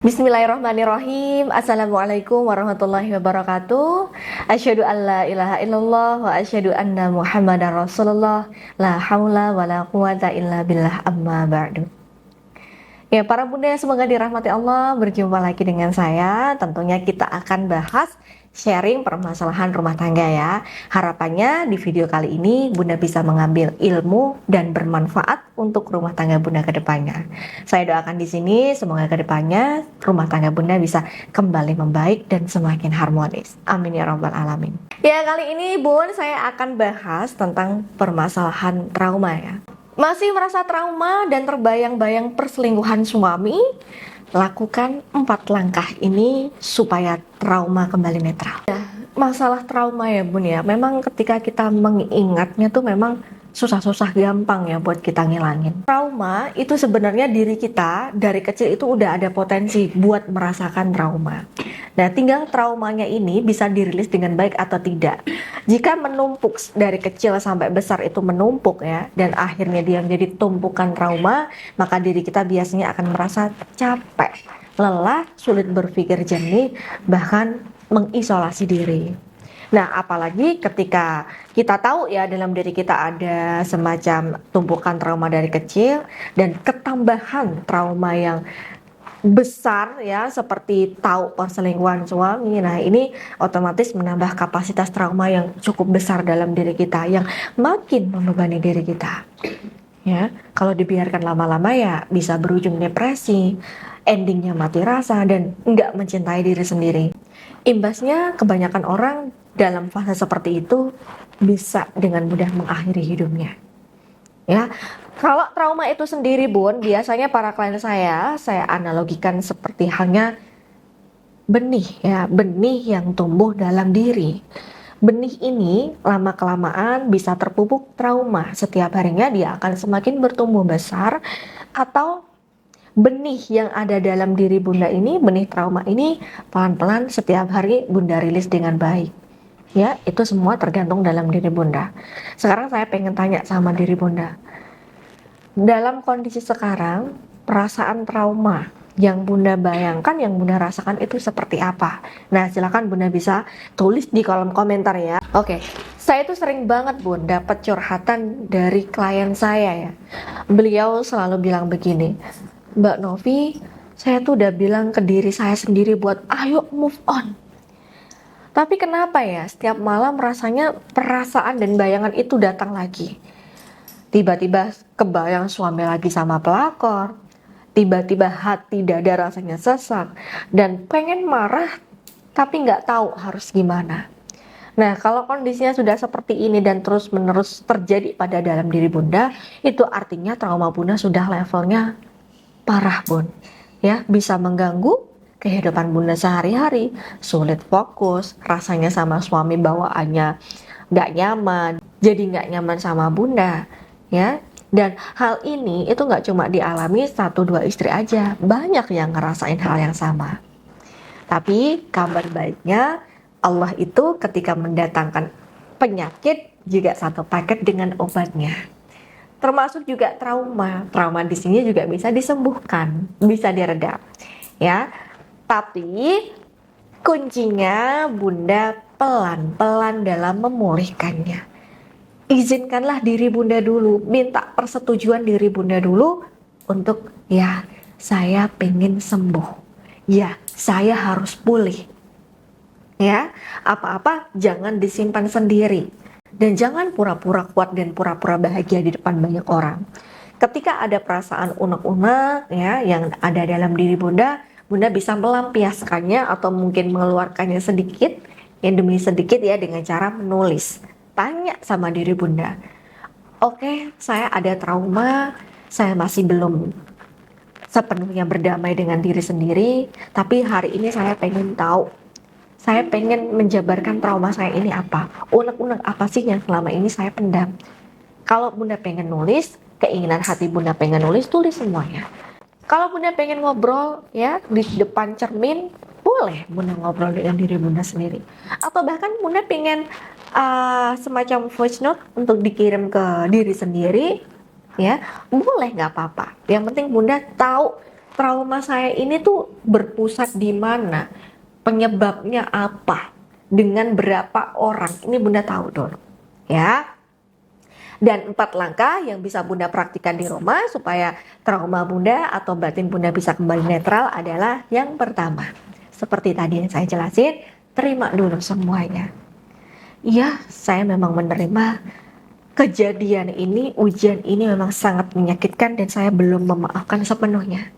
Bismillahirrahmanirrahim. Assalamualaikum warahmatullahi wabarakatuh. Asyhadu an la ilaha illallah wa asyhadu anna Muhammadar Rasulullah. La haula wala quwata illa billah, amma ba'du. Ya, para bunda semoga dirahmati Allah, berjumpa lagi dengan saya. Tentunya kita akan bahas sharing permasalahan rumah tangga ya. Harapannya di video kali ini bunda bisa mengambil ilmu dan bermanfaat untuk rumah tangga bunda ke depannya. Saya doakan di sini semoga ke depannya rumah tangga bunda bisa kembali membaik dan semakin harmonis. Amin ya rabbal alamin. Ya, kali ini bun saya akan bahas tentang permasalahan trauma ya. Masih merasa trauma dan terbayang-bayang perselingkuhan suami? Lakukan 4 langkah ini supaya trauma kembali netral. Ya, masalah trauma ya bun ya, memang ketika kita mengingatnya tuh memang susah-susah gampang ya buat kita ngilangin. Trauma itu sebenarnya diri kita dari kecil itu udah ada potensi buat merasakan trauma. Nah, tinggal traumanya ini bisa dirilis dengan baik atau tidak. Jika menumpuk dari kecil sampai besar itu menumpuk ya, dan akhirnya dia menjadi tumpukan trauma, maka diri kita biasanya akan merasa capek, lelah, sulit berpikir jernih, bahkan mengisolasi diri. Nah, apalagi ketika kita tahu ya dalam diri kita ada semacam tumpukan trauma dari kecil dan ketambahan trauma yang besar ya seperti tahu perselingkuhan suami. Nah, ini otomatis menambah kapasitas trauma yang cukup besar dalam diri kita yang makin membebani diri kita. Ya, kalau dibiarkan lama-lama ya bisa berujung depresi, endingnya mati rasa dan nggak mencintai diri sendiri. Imbasnya kebanyakan orang dalam fase seperti itu bisa dengan mudah mengakhiri hidupnya. Ya, kalau trauma itu sendiri bun, biasanya para klien saya analogikan seperti halnya benih ya, benih yang tumbuh dalam diri. Benih ini lama-kelamaan bisa terpupuk trauma. Setiap harinya dia akan semakin bertumbuh besar, atau benih yang ada dalam diri bunda ini, benih trauma ini pelan-pelan setiap hari bunda rilis dengan baik. Ya, itu semua tergantung dalam diri bunda. Sekarang saya pengen tanya sama diri bunda. Dalam kondisi sekarang, perasaan trauma yang bunda bayangkan, yang bunda rasakan itu seperti apa? Nah, silakan bunda bisa tulis di kolom komentar ya. Oke, saya tuh sering banget bun dapat curhatan dari klien saya ya. Beliau selalu bilang begini, Mbak Novi, saya tuh udah bilang ke diri saya sendiri buat ayo move on. Tapi kenapa ya setiap malam rasanya perasaan dan bayangan itu datang lagi. Tiba-tiba kebayang suami lagi sama pelakor. Tiba-tiba hati dada rasanya sesak. Dan pengen marah tapi nggak tahu harus gimana. Nah, kalau kondisinya sudah seperti ini dan terus-menerus terjadi pada dalam diri bunda, itu artinya trauma bunda sudah levelnya parah bun. Ya, bisa mengganggu kehidupan bunda sehari-hari, sulit fokus, rasanya sama suami bawaannya nggak nyaman, jadi nggak nyaman sama bunda, ya. Dan hal ini itu nggak cuma dialami 1-2 istri aja, banyak yang ngerasain hal yang sama. Tapi kabar baiknya Allah itu ketika mendatangkan penyakit juga satu paket dengan obatnya. Termasuk juga trauma. Trauma di sini juga bisa disembuhkan, bisa diredam. Ya. Tapi kuncinya bunda pelan-pelan dalam memulihkannya. Izinkanlah diri bunda dulu, minta persetujuan diri bunda dulu untuk ya saya pengen sembuh. Ya, saya harus pulih. Ya, apa-apa jangan disimpan sendiri. Dan jangan pura-pura kuat dan pura-pura bahagia di depan banyak orang. Ketika ada perasaan unek-unek ya yang ada dalam diri bunda, bunda bisa melampiaskannya atau mungkin mengeluarkannya sedikit yang demi sedikit ya dengan cara menulis. Tanya sama diri bunda, oke, saya ada trauma, saya masih belum sepenuhnya berdamai dengan diri sendiri, tapi hari ini saya pengen tahu, saya pengen menjabarkan trauma saya ini apa, unek-unek apa sih yang selama ini saya pendam. Kalau bunda pengen nulis, keinginan hati bunda pengen nulis, tulis semuanya. Kalau bunda pengen ngobrol ya di depan cermin, boleh bunda ngobrol dengan diri bunda sendiri. Atau bahkan bunda pengen semacam voice note untuk dikirim ke diri sendiri, ya boleh, nggak apa-apa. Yang penting bunda tahu trauma saya ini tuh berpusat di mana, penyebabnya apa, dengan berapa orang, ini Bunda tahu dulu ya. Dan 4 langkah yang bisa Bunda praktikkan di rumah supaya trauma Bunda atau batin Bunda bisa kembali netral adalah yang pertama, seperti tadi yang saya jelasin, terima dulu semuanya. Iya, saya memang menerima kejadian ini, ujian ini memang sangat menyakitkan dan saya belum memaafkan sepenuhnya.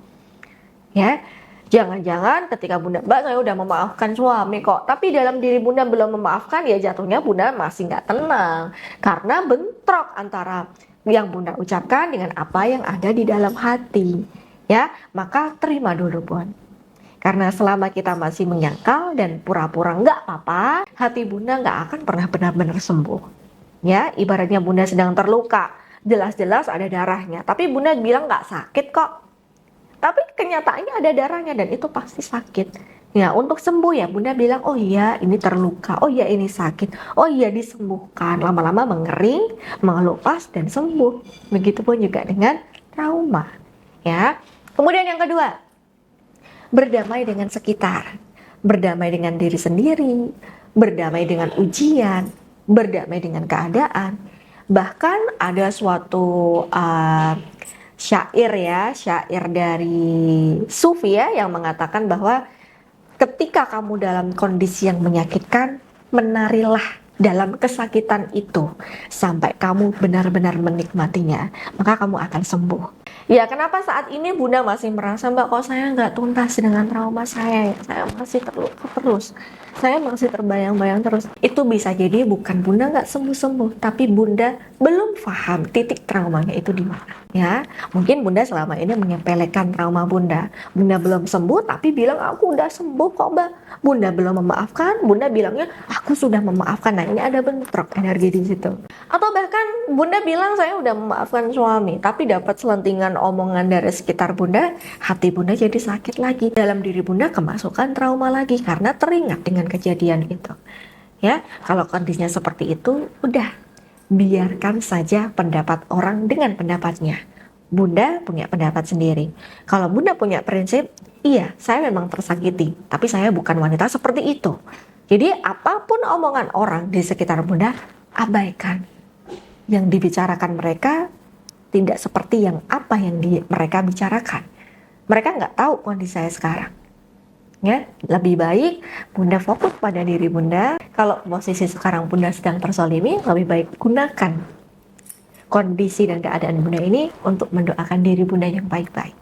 Ya, jangan-jangan ketika Bunda, Mbak saya udah memaafkan suami kok, tapi dalam diri Bunda belum memaafkan, ya jatuhnya Bunda masih nggak tenang karena bentrok antara yang Bunda ucapkan dengan apa yang ada di dalam hati. Ya, maka terima dulu Bun. Karena selama kita masih menyangkal dan pura-pura nggak apa-apa, hati Bunda nggak akan pernah benar-benar sembuh. Ya, ibaratnya Bunda sedang terluka, jelas-jelas ada darahnya, tapi Bunda bilang nggak sakit kok. Tapi kenyataannya ada darahnya dan itu pasti sakit. Ya, untuk sembuh ya Bunda bilang, oh iya ini terluka, oh iya ini sakit, oh iya disembuhkan. Lama-lama mengering, mengelupas dan sembuh. Begitupun juga dengan trauma. Ya. Kemudian yang kedua, berdamai dengan sekitar, berdamai dengan diri sendiri, berdamai dengan ujian, berdamai dengan keadaan. Bahkan ada suatu syair dari Sufi ya, yang mengatakan bahwa ketika kamu dalam kondisi yang menyakitkan, menarilah dalam kesakitan itu sampai kamu benar-benar menikmatinya, maka kamu akan sembuh. Ya, kenapa saat ini Bunda masih merasa, Mbak, kok saya nggak tuntas dengan trauma saya masih terluka terus, saya masih terbayang-bayang terus. Itu bisa jadi bukan Bunda nggak sembuh-sembuh, tapi Bunda belum paham titik traumanya itu di mana. Ya, mungkin Bunda selama ini menyepelekan trauma Bunda belum sembuh, tapi bilang aku udah sembuh kok Mbak. Bunda belum memaafkan, Bunda bilangnya aku sudah memaafkan. Nah, ini ada bentrok energi di situ. Atau bahkan Bunda bilang saya udah memaafkan suami, tapi dapat selentingan omongan dari sekitar Bunda, hati Bunda jadi sakit lagi. Dalam diri Bunda kemasukan trauma lagi karena teringat dengan kejadian itu. Ya, kalau kondisinya seperti itu, udah biarkan saja pendapat orang dengan pendapatnya. Bunda punya pendapat sendiri. Kalau Bunda punya prinsip, iya, saya memang tersakiti, tapi saya bukan wanita seperti itu. Jadi apapun omongan orang di sekitar Bunda, abaikan. Yang dibicarakan mereka tidak seperti apa yang mereka bicarakan. Mereka nggak tahu kondisi saya sekarang. Ya, lebih baik Bunda fokus pada diri Bunda. Kalau posisi sekarang Bunda sedang terzalimi, lebih baik gunakan kondisi dan keadaan Bunda ini untuk mendoakan diri Bunda yang baik-baik.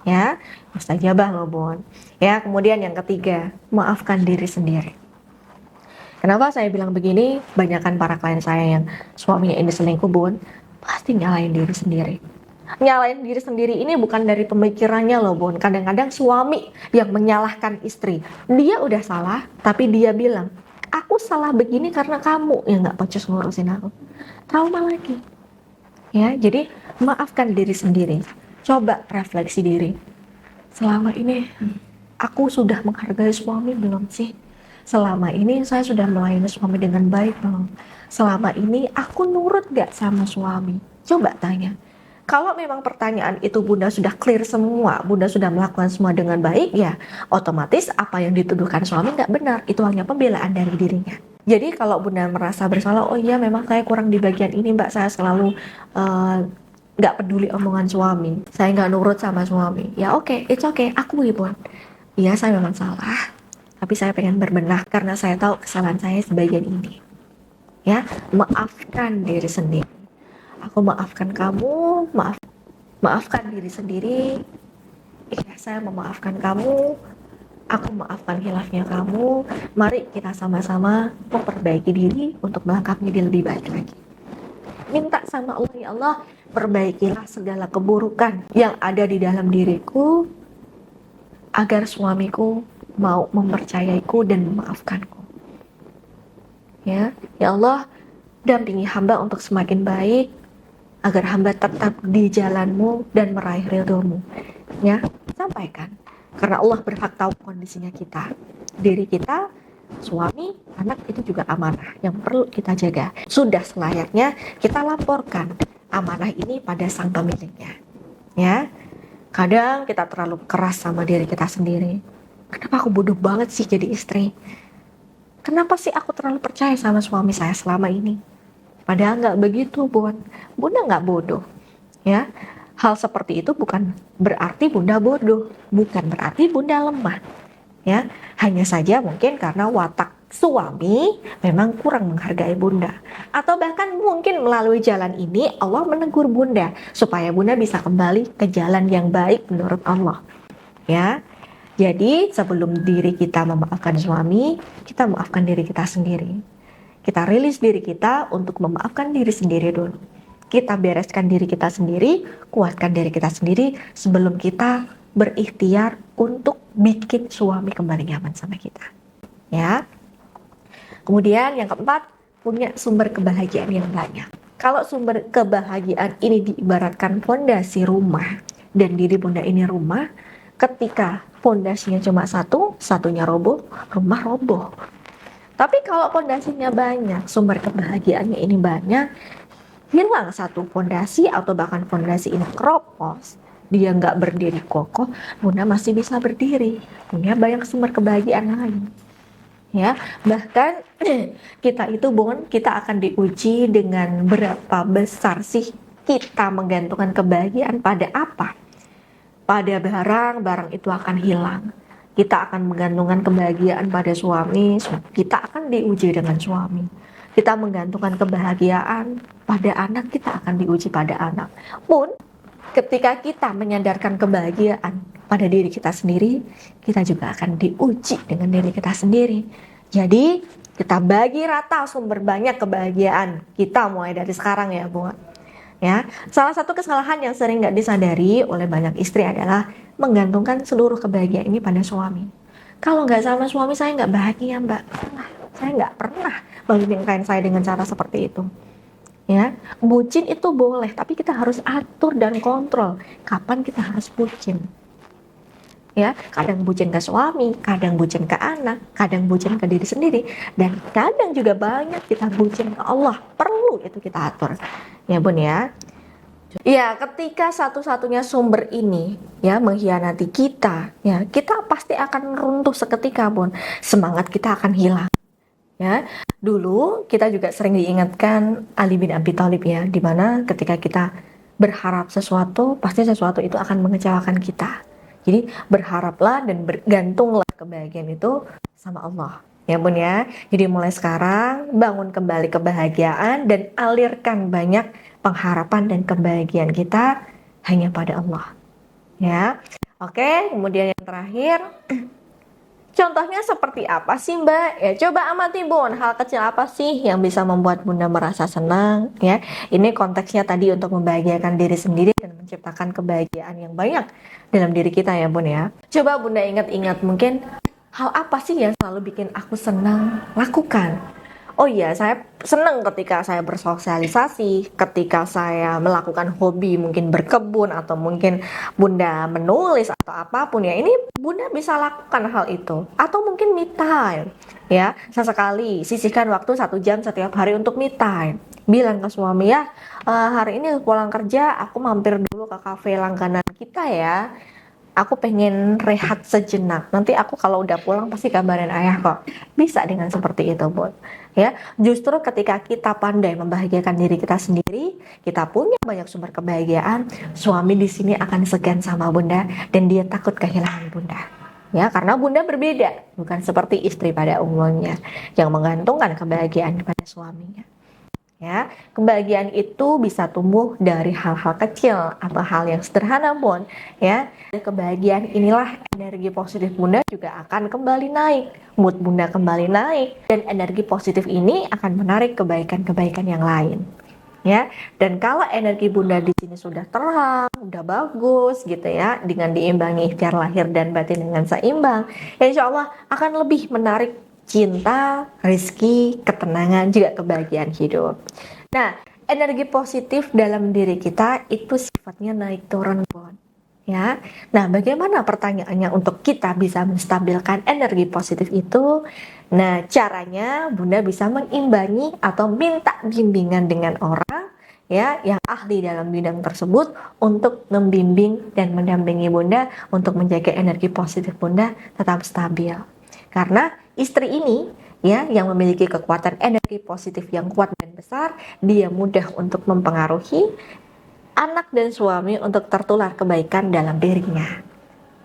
Ya, mustajabah loh Bun. Ya, kemudian yang ketiga, maafkan diri sendiri. Kenapa saya bilang begini? Banyakan para klien saya yang suaminya ini selingkuh Bun, pasti nyalain diri sendiri. Nyalain diri sendiri ini bukan dari pemikirannya loh Bun. Kadang-kadang suami yang menyalahkan istri. Dia udah salah, tapi dia bilang, aku salah begini karena kamu yang gak becus ngurusin aku. Trauma lagi. Ya, jadi maafkan diri sendiri. Coba refleksi diri. Selama ini aku sudah menghargai suami belum sih? Selama ini saya sudah melayani suami dengan baik belum? Selama ini aku nurut gak sama suami? Coba tanya. Kalau memang pertanyaan itu Bunda sudah clear semua, Bunda sudah melakukan semua dengan baik, ya otomatis apa yang dituduhkan suami gak benar. Itu hanya pembelaan dari dirinya. Jadi kalau Bunda merasa bersalah, oh iya memang saya kurang di bagian ini Mbak, saya selalu gak peduli omongan suami, saya gak nurut sama suami. Ya oke, it's okay, akui Bun. Iya saya memang salah, tapi saya pengen berbenah karena saya tahu kesalahan saya sebagian ini. Ya, maafkan diri sendiri. Aku maafkan kamu, maafkan diri sendiri. Iya, saya memaafkan kamu. Aku maafkan khilafnya kamu. Mari kita sama-sama memperbaiki diri untuk melangkah menjadi lebih baik lagi. Minta sama Allah, ya Allah, perbaikilah segala keburukan yang ada di dalam diriku agar suamiku mau mempercayaiku dan memaafkanku. Ya Allah, dampingi hamba untuk semakin baik agar hamba tetap di jalanmu dan meraih ridhomu. Ya, sampaikan. Karena Allah berhak tahu kondisinya kita, diri kita, suami, anak itu juga amanah yang perlu kita jaga. Sudah selayaknya kita laporkan amanah ini pada sang pemiliknya. Ya, Kadang kita terlalu keras sama diri kita sendiri. Kenapa aku bodoh banget sih jadi istri? Kenapa sih aku terlalu percaya sama suami saya selama ini? Padahal nggak begitu, Bun. Bunda nggak bodoh, ya. Hal seperti itu bukan berarti Bunda bodoh, bukan berarti Bunda lemah, ya. Hanya saja mungkin karena watak suami memang kurang menghargai Bunda, atau bahkan mungkin melalui jalan ini Allah menegur Bunda supaya Bunda bisa kembali ke jalan yang baik menurut Allah, ya. Jadi sebelum diri kita memaafkan suami, kita maafkan diri kita sendiri. Kita rilis diri kita untuk memaafkan diri sendiri dulu. Kita bereskan diri kita sendiri, kuatkan diri kita sendiri sebelum kita berikhtiar untuk bikin suami kembali nyaman sama kita. Ya. Kemudian yang keempat, punya sumber kebahagiaan yang banyak. Kalau sumber kebahagiaan ini diibaratkan fondasi rumah dan diri Bunda ini rumah, ketika fondasinya cuma satu, satunya roboh, rumah roboh. Tapi kalau fondasinya banyak, sumber kebahagiaannya ini banyak, hilang satu fondasi atau bahkan fondasi ini keropos, dia nggak berdiri kokoh, Bunda masih bisa berdiri, punya banyak sumber kebahagiaan lain. Ya, bahkan kita itu kita akan diuji dengan berapa besar sih kita menggantungkan kebahagiaan pada apa? Pada barang itu akan hilang. Kita akan menggantungkan kebahagiaan pada suami, kita akan diuji dengan suami. Kita menggantungkan kebahagiaan pada anak, kita akan diuji pada anak. Pun ketika kita menyandarkan kebahagiaan pada diri kita sendiri, kita juga akan diuji dengan diri kita sendiri. Jadi kita bagi rata sumber banyak kebahagiaan kita mulai dari sekarang ya, Bu. Ya, salah satu kesalahan yang sering nggak disadari oleh banyak istri adalah menggantungkan seluruh kebahagiaan ini pada suami. Kalau nggak sama suami saya nggak bahagia, Mbak. Saya nggak pernah membimbing saya dengan cara seperti itu. Ya, bucin itu boleh, tapi kita harus atur dan kontrol kapan kita harus bucin. Ya, kadang bucin ke suami, kadang bucin ke anak, kadang bucin ke diri sendiri, dan kadang juga banyak kita bucin ke Allah. Perlu itu kita atur. Ya, Bun ya. Ya, ketika satu-satunya sumber ini ya mengkhianati kita, ya kita pasti akan runtuh seketika, Bun. Semangat kita akan hilang. Ya, dulu kita juga sering diingatkan Ali bin Abi Thalib ya, dimana ketika kita berharap sesuatu, pasti sesuatu itu akan mengecewakan kita. Jadi berharaplah dan bergantunglah kebahagiaan itu sama Allah. Ya, Bun ya. Jadi mulai sekarang bangun kembali kebahagiaan dan alirkan banyak pengharapan dan kebahagiaan kita hanya pada Allah. Ya. Oke, kemudian yang terakhir, contohnya seperti apa sih, Mbak? Ya, coba amati, Bun. Hal kecil apa sih yang bisa membuat Bunda merasa senang? Ya, ini konteksnya tadi untuk membahagiakan diri sendiri dan menciptakan kebahagiaan yang banyak dalam diri kita ya, Bun ya. Coba Bunda ingat-ingat mungkin hal apa sih yang selalu bikin aku senang lakukan? Oh iya, saya senang ketika saya bersosialisasi, ketika saya melakukan hobi, mungkin berkebun, atau mungkin Bunda menulis, atau apapun ya. Ini Bunda bisa lakukan hal itu. Atau mungkin me time, ya. Sesekali, sisihkan waktu 1 jam setiap hari untuk me time. Bilang ke suami ya, hari ini pulang kerja, aku mampir dulu ke kafe langganan kita ya. Aku pengen rehat sejenak. Nanti aku kalau udah pulang pasti kabarin ayah kok. Bisa dengan seperti itu, Bun. Ya, justru ketika kita pandai membahagiakan diri kita sendiri, kita punya banyak sumber kebahagiaan, suami di sini akan segan sama Bunda dan dia takut kehilangan Bunda. Ya, karena Bunda berbeda, bukan seperti istri pada umumnya yang menggantungkan kebahagiaan pada suaminya. Ya, kebahagiaan itu bisa tumbuh dari hal-hal kecil atau hal yang sederhana, Bun. Ya, kebahagiaan inilah energi positif Bunda juga akan kembali naik, mood Bunda kembali naik, dan energi positif ini akan menarik kebaikan-kebaikan yang lain. Ya, dan kalau energi Bunda di sini sudah terang, udah bagus gitu ya, dengan diimbangi ikhtiar lahir dan batin dengan seimbang, insya Allah akan lebih menarik cinta, rizki, ketenangan, juga kebahagiaan hidup. Nah, energi positif dalam diri kita itu sifatnya naik turun, Bon. Ya. Nah, bagaimana pertanyaannya untuk kita bisa menstabilkan energi positif itu? Nah, caranya Bunda bisa mengimbangi atau minta bimbingan dengan orang ya yang ahli dalam bidang tersebut untuk membimbing dan mendampingi Bunda untuk menjaga energi positif Bunda tetap stabil. Karena istri ini ya yang memiliki kekuatan energi positif yang kuat dan besar, dia mudah untuk mempengaruhi anak dan suami untuk tertular kebaikan dalam dirinya.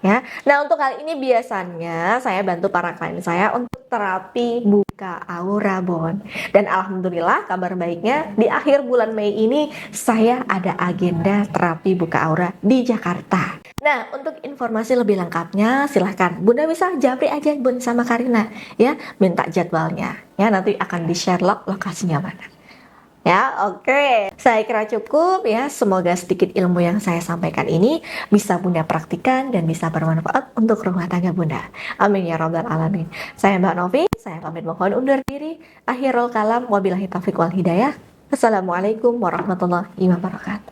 Ya. Nah, untuk kali ini biasanya saya bantu para klien saya untuk terapi buka aura, Bon. Dan alhamdulillah kabar baiknya di akhir bulan Mei ini saya ada agenda terapi buka aura di Jakarta. Nah, untuk informasi lebih lengkapnya silahkan Bunda bisa japri aja Bun sama Karina ya, minta jadwalnya. Ya, nanti akan di-share lokasinya mana. Ya, oke. Saya kira cukup ya. Semoga sedikit ilmu yang saya sampaikan ini bisa Bunda praktikkan dan bisa bermanfaat untuk rumah tangga Bunda. Amin ya rabbal alamin. Saya Mbak Novi, saya pamit mohon undur diri. Akhirul kalam, wabillahi taufiq wal hidayah. Assalamualaikum warahmatullahi wabarakatuh.